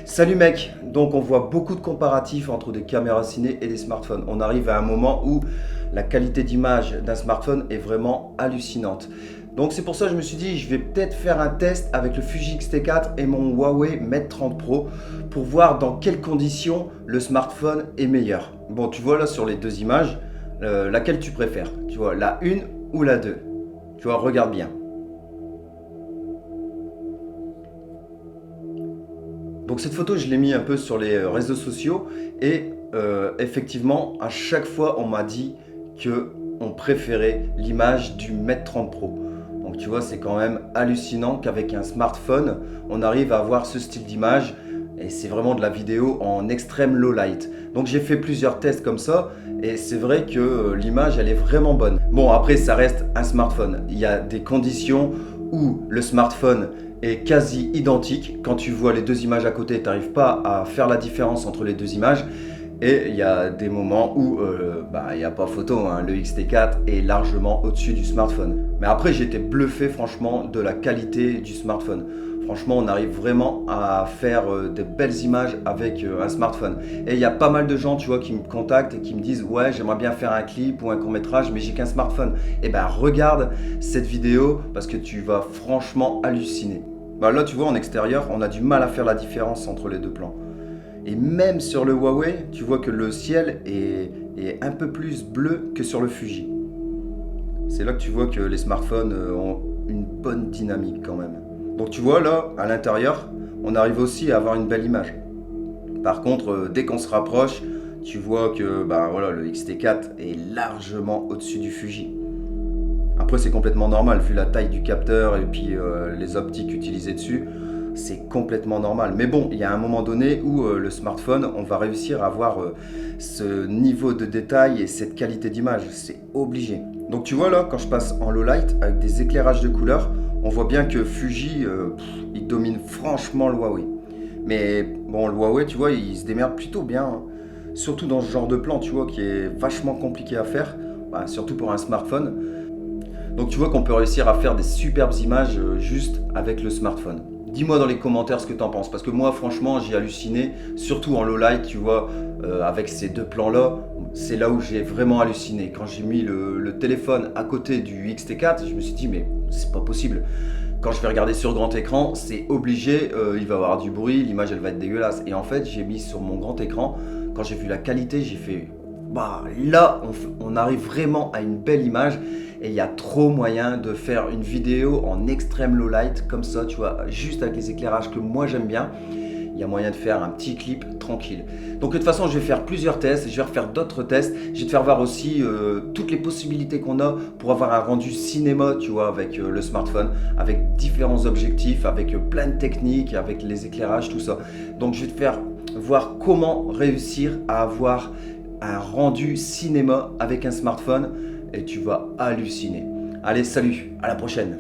Salut mec, donc on voit beaucoup de comparatifs entre des caméras ciné et des smartphones. On arrive à un moment où la qualité d'image d'un smartphone est vraiment hallucinante. Donc c'est pour ça que je me suis dit, je vais peut-être faire un test avec le Fuji X-T4 et mon Huawei Mate 30 Pro pour voir dans quelles conditions le smartphone est meilleur. Bon, tu vois là sur les deux images, laquelle tu préfères? Tu vois, la 1 ou la 2? Tu vois, regarde bien. Donc cette photo, je l'ai mis un peu sur les réseaux sociaux et effectivement, à chaque fois, on m'a dit que on préférait l'image du Mate 30 Pro. Donc tu vois, c'est quand même hallucinant qu'avec un smartphone, on arrive à avoir ce style d'image et c'est vraiment de la vidéo en extrême low light. Donc j'ai fait plusieurs tests comme ça et c'est vrai que l'image, elle est vraiment bonne. Bon, après, ça reste un smartphone. Il y a des conditions où le smartphone est quasi identique. Quand tu vois les deux images à côté, tu n'arrives pas à faire la différence entre les deux images. Et il y a des moments où il n'y a pas photo, hein. Le X-T4 est largement au-dessus du smartphone. Mais après, j'ai été bluffé franchement de la qualité du smartphone. Franchement, on arrive vraiment à faire des belles images avec un smartphone. Et il y a pas mal de gens, tu vois, qui me contactent et qui me disent ouais, j'aimerais bien faire un clip ou un court-métrage, mais j'ai qu'un smartphone. Et ben regarde cette vidéo parce que tu vas franchement halluciner. Bah là, tu vois, en extérieur, on a du mal à faire la différence entre les deux plans. Et même sur le Huawei, tu vois que le ciel est un peu plus bleu que sur le Fuji. C'est là que tu vois que les smartphones ont une bonne dynamique quand même. Donc tu vois là, à l'intérieur, on arrive aussi à avoir une belle image. Par contre, dès qu'on se rapproche, tu vois que voilà, le X-T4 est largement au-dessus du Fuji. Après, c'est complètement normal, vu la taille du capteur et puis les optiques utilisées dessus, c'est complètement normal. Mais bon, il y a un moment donné où le smartphone, on va réussir à avoir ce niveau de détail et cette qualité d'image, c'est obligé. Donc tu vois là, quand je passe en low light avec des éclairages de couleurs, on voit bien que Fuji, il domine franchement le Huawei. Mais bon, le Huawei, tu vois, il se démerde plutôt bien, hein. Surtout dans ce genre de plan, tu vois, qui est vachement compliqué à faire, surtout pour un smartphone. Donc tu vois qu'on peut réussir à faire des superbes images juste avec le smartphone. Dis-moi dans les commentaires ce que tu en penses, parce que moi franchement j'ai halluciné, surtout en low light, tu vois, avec ces deux plans-là, c'est là où j'ai vraiment halluciné. Quand j'ai mis le téléphone à côté du X-T4, je me suis dit mais c'est pas possible. Quand je vais regarder sur grand écran, c'est obligé, il va y avoir du bruit, l'image elle va être dégueulasse. Et en fait j'ai mis sur mon grand écran, quand j'ai vu la qualité, j'ai fait là on arrive vraiment à une belle image et il y a trop moyen de faire une vidéo en extrême low light comme ça, tu vois, juste avec les éclairages que moi j'aime bien. Il y a moyen de faire un petit clip tranquille. Donc de toute façon, je vais faire plusieurs tests, je vais refaire d'autres tests. Je vais te faire voir aussi toutes les possibilités qu'on a pour avoir un rendu cinéma, tu vois, avec le smartphone, avec différents objectifs, avec plein de techniques, avec les éclairages, tout ça. Donc je vais te faire voir comment réussir à avoir un rendu cinéma avec un smartphone et tu vas halluciner. Allez, salut, à la prochaine.